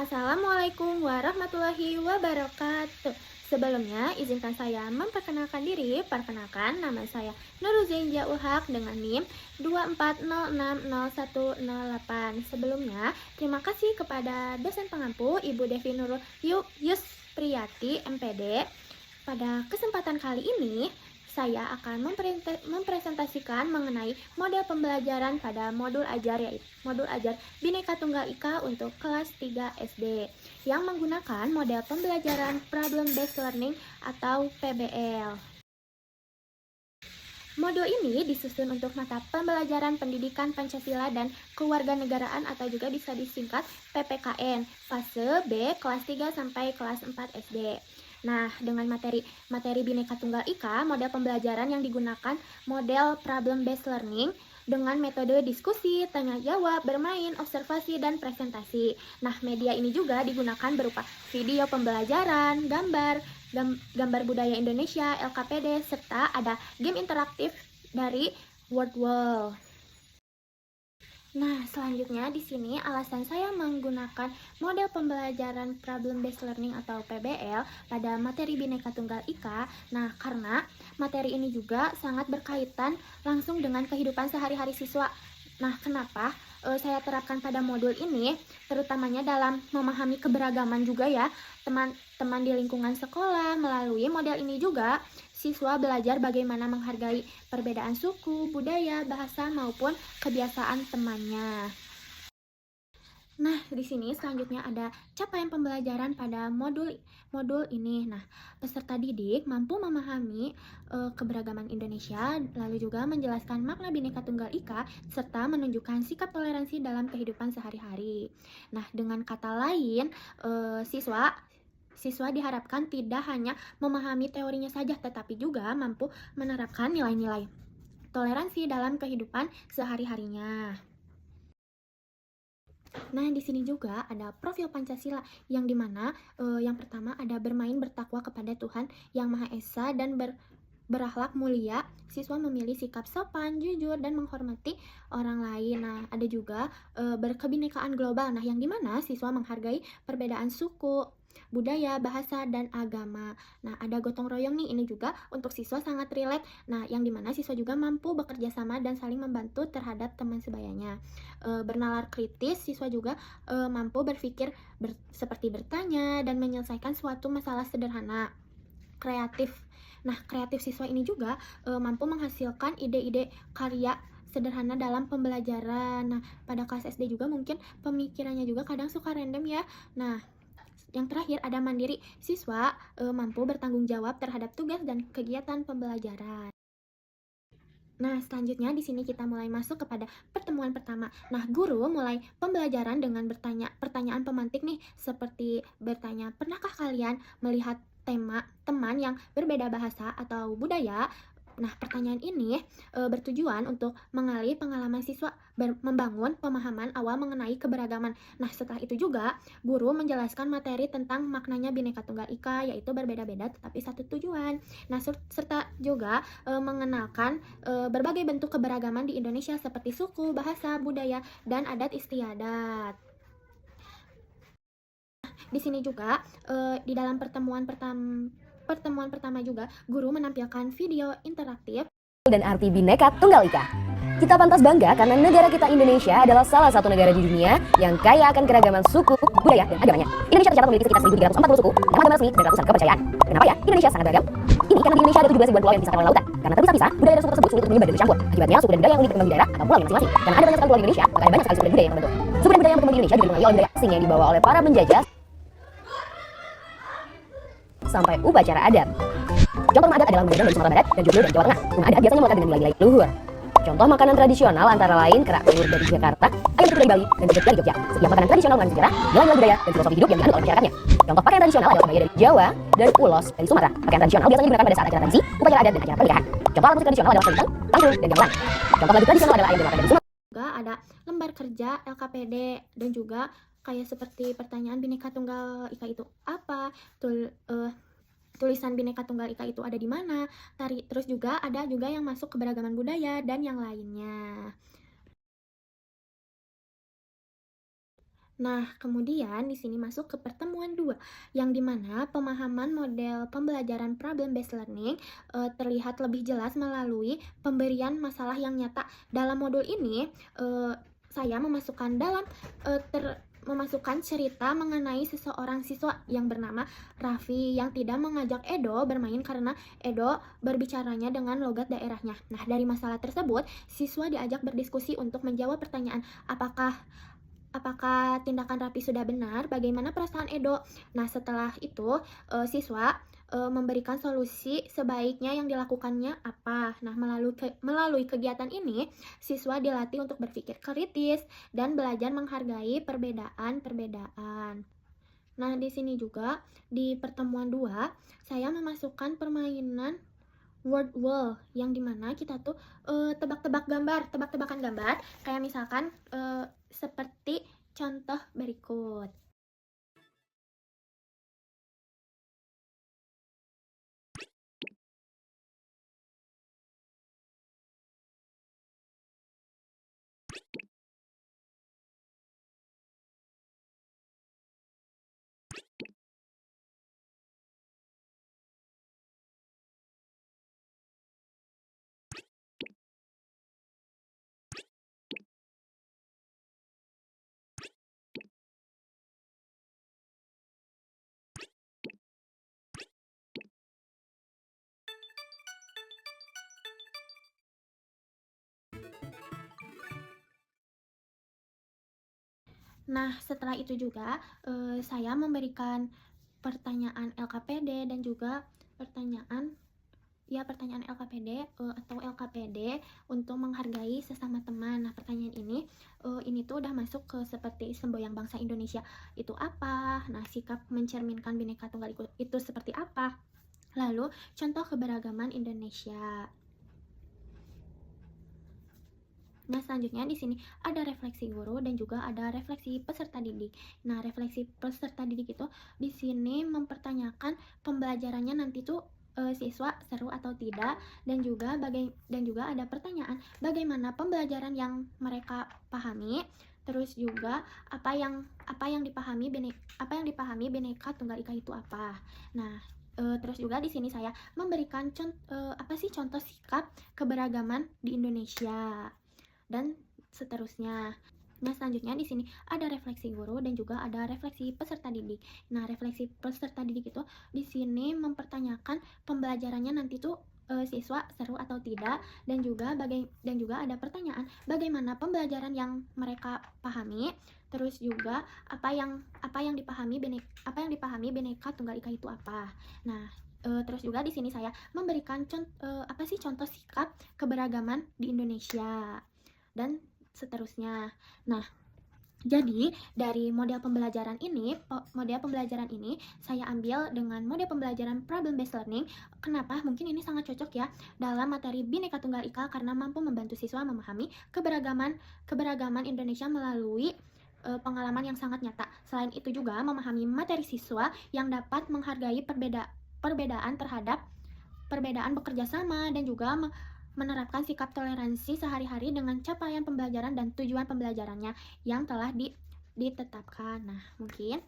Assalamualaikum warahmatullahi wabarakatuh. Sebelumnya, izinkan saya memperkenalkan diri. Perkenalkan, nama saya Nurul Zainja Ulhaq dengan NIM 240600108. Sebelumnya, terima kasih kepada dosen pengampu Ibu Devi Nurul Yuspriyati, MPD. Pada kesempatan kali ini, saya akan mempresentasikan mengenai model pembelajaran pada modul ajar, yaitu modul ajar Bhinneka Tunggal Ika untuk kelas 3 SD yang menggunakan model pembelajaran Problem Based Learning atau PBL. Modul ini disusun untuk mata pembelajaran pendidikan Pancasila dan kewarganegaraan atau juga bisa disingkat PPKN, fase B kelas 3 sampai kelas 4 SD. Nah, dengan materi Bhinneka Tunggal Ika, model pembelajaran yang digunakan model problem based learning dengan metode diskusi, tanya jawab, bermain, observasi, dan presentasi. Nah, media ini juga digunakan berupa video pembelajaran, gambar budaya Indonesia, LKPD, serta ada game interaktif dari Wordwall. Nah, selanjutnya di sini alasan saya menggunakan model pembelajaran Problem Based Learning atau PBL pada materi Bhinneka Tunggal Ika. Nah, karena materi ini juga sangat berkaitan langsung dengan kehidupan sehari-hari siswa. Nah, kenapa saya terapkan pada modul ini? Terutamanya dalam memahami keberagaman juga ya, teman-teman di lingkungan sekolah. Melalui model ini juga siswa belajar bagaimana menghargai perbedaan suku, budaya, bahasa, maupun kebiasaan temannya. Nah, di sini selanjutnya ada capaian pembelajaran pada modul ini. Nah, peserta didik mampu memahami keberagaman Indonesia, lalu juga menjelaskan makna Bhinneka Tunggal Ika, serta menunjukkan sikap toleransi dalam kehidupan sehari-hari. Nah, dengan kata lain, siswa diharapkan tidak hanya memahami teorinya saja, tetapi juga mampu menerapkan nilai-nilai toleransi dalam kehidupan sehari-harinya. Nah, di sini juga ada profil Pancasila yang dimana yang pertama ada bermain bertakwa kepada Tuhan Yang Maha Esa dan berakhlak mulia. Siswa memilih sikap sopan, jujur, dan menghormati orang lain. Nah, ada juga berkebinekaan global. Nah, yang dimana siswa menghargai perbedaan suku, budaya, bahasa, dan agama. Nah, ada gotong royong nih, ini juga untuk siswa sangat relate. Nah, yang dimana siswa juga mampu bekerja sama dan saling membantu terhadap teman sebayanya. Bernalar kritis, siswa juga mampu berpikir seperti bertanya dan menyelesaikan suatu masalah sederhana. Kreatif. Nah, kreatif siswa ini juga mampu menghasilkan ide-ide karya sederhana dalam pembelajaran. Nah, pada kelas SD juga mungkin pemikirannya juga kadang suka random ya. Nah, yang terakhir ada mandiri. Siswa mampu bertanggung jawab terhadap tugas dan kegiatan pembelajaran. Nah, selanjutnya di sini kita mulai masuk kepada pertemuan pertama. Nah, guru mulai pembelajaran dengan pertanyaan pemantik nih, seperti bertanya, pernahkah kalian melihat teman yang berbeda bahasa atau budaya? Nah, pertanyaan ini bertujuan untuk mengali pengalaman siswa membangun pemahaman awal mengenai keberagaman. Nah, setelah itu juga guru menjelaskan materi tentang maknanya Bhinneka Tunggal Ika, yaitu berbeda-beda tetapi satu tujuan. Nah, serta juga mengenalkan berbagai bentuk keberagaman di Indonesia seperti suku, bahasa, budaya, dan adat istiadat. Di sini juga di dalam pertemuan pertama juga guru menampilkan video interaktif dan arti Bhinneka Tunggal Ika. Kita pantas bangga karena negara kita Indonesia adalah salah satu negara di dunia yang kaya akan keragaman suku, budaya, dan agamanya. Indonesia tercatat memiliki sekitar 1.340 suku, dan agama resmi dan ratusan kepercayaan. Kenapa ya? Indonesia sangat beragam. Ini karena di Indonesia ada 17 ribuan pulau yang dipisahkan oleh lautan. Karena terpisah-pisah, budaya dan suku tersebut sulit untuk menyebar dan bercampur. Akibatnya, suku dan budaya yang unik berkembang di daerah atau pulau masing-masing. Karena ada banyak sekali pulau di Indonesia, maka ada banyak sekali suku dan budaya yang membentuk. Suku dan budaya yang berkembang di Indonesia juga dipengaruhi oleh budaya asing yang dibawa oleh para penjajah sampai upacara adat. Contoh rumah adat adalah rumah dari Sumatera Barat dan Joglo dari Jawa Tengah. Rumah adat biasanya melekat dengan nilai-nilai luhur. Contoh makanan tradisional antara lain kerak telur dari Jakarta, ayam betutu dari Bali, dan gudeg dari Jogja. Setiap makanan tradisional mengandung sejarah, nilai-nilai budaya, dan filosofi hidup yang dianut oleh masyarakatnya. Contoh pakaian tradisional adalah kebaya dari Jawa dan ulos dari Sumatera. Pakaian tradisional biasanya digunakan pada saat acara tradisi, upacara adat, dan acara pernikahan. Contoh alat musik tradisional adalah selendang, tangkrung, dan gamelan. Contoh lagu tradisional adalah ayam dan dari Sumatera. Juga ada lembar kerja LKPD dan juga kayak seperti pertanyaan Bhinneka Tunggal Ika itu apa, tulisan Bhinneka Tunggal Ika itu ada di mana, terus juga ada juga yang masuk keberagaman budaya dan yang lainnya. Nah, kemudian di sini masuk ke pertemuan 2, yang dimana pemahaman model pembelajaran problem-based learning terlihat lebih jelas melalui pemberian masalah yang nyata. Dalam modul ini, saya memasukkan cerita mengenai seseorang siswa yang bernama Raffi yang tidak mengajak Edo bermain karena Edo berbicaranya dengan logat daerahnya. Nah, dari masalah tersebut, siswa diajak berdiskusi untuk menjawab pertanyaan, apakah tindakan Raffi sudah benar? Bagaimana perasaan Edo? Nah, setelah itu siswa memberikan solusi sebaiknya yang dilakukannya apa. Nah, melalui kegiatan ini, siswa dilatih untuk berpikir kritis dan belajar menghargai perbedaan-perbedaan. Nah, di sini juga di pertemuan 2, saya memasukkan permainan word wall yang dimana kita tuh tebak-tebakan gambar, kayak misalkan seperti contoh berikut. Nah, setelah itu juga saya memberikan pertanyaan LKPD dan juga pertanyaan LKPD atau LKPD untuk menghargai sesama teman. Nah, pertanyaan ini tuh udah masuk ke seperti semboyan bangsa Indonesia itu apa? Nah, sikap mencerminkan Bhinneka Tunggal Ika itu seperti apa? Lalu, contoh keberagaman Indonesia. Nah, selanjutnya di sini ada refleksi guru dan juga ada refleksi peserta didik. Nah, refleksi peserta didik itu di sini mempertanyakan pembelajarannya nanti tuh siswa seru atau tidak, dan juga ada pertanyaan bagaimana pembelajaran yang mereka pahami, terus juga apa yang dipahami Bhinneka Tunggal Ika itu apa. Nah, terus juga di sini saya memberikan contoh sikap keberagaman di Indonesia dan seterusnya. Nah, selanjutnya di sini ada refleksi guru dan juga ada refleksi peserta didik. Nah, refleksi peserta didik itu di sini mempertanyakan pembelajarannya nanti tuh siswa seru atau tidak, dan juga ada pertanyaan bagaimana pembelajaran yang mereka pahami, terus juga apa yang dipahami Bhinneka Tunggal Ika itu apa. Nah, terus juga di sini saya memberikan contoh sikap keberagaman di Indonesia dan seterusnya. Nah, jadi dari model pembelajaran ini saya ambil dengan model pembelajaran problem based learning. Kenapa? Mungkin ini sangat cocok ya dalam materi Bhinneka Tunggal Ika karena mampu membantu siswa memahami keberagaman Indonesia melalui pengalaman yang sangat nyata. Selain itu juga memahami materi siswa yang dapat menghargai perbedaan terhadap perbedaan bekerja sama, dan juga menerapkan sikap toleransi sehari-hari dengan capaian pembelajaran dan tujuan pembelajarannya yang telah ditetapkan. Mungkin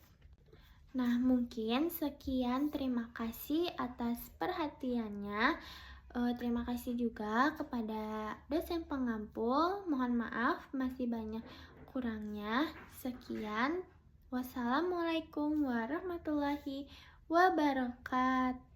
sekian, terima kasih atas perhatiannya. Terima kasih juga kepada dosen pengampu. Mohon maaf masih banyak kurangnya. Sekian. Wassalamualaikum warahmatullahi wabarakatuh.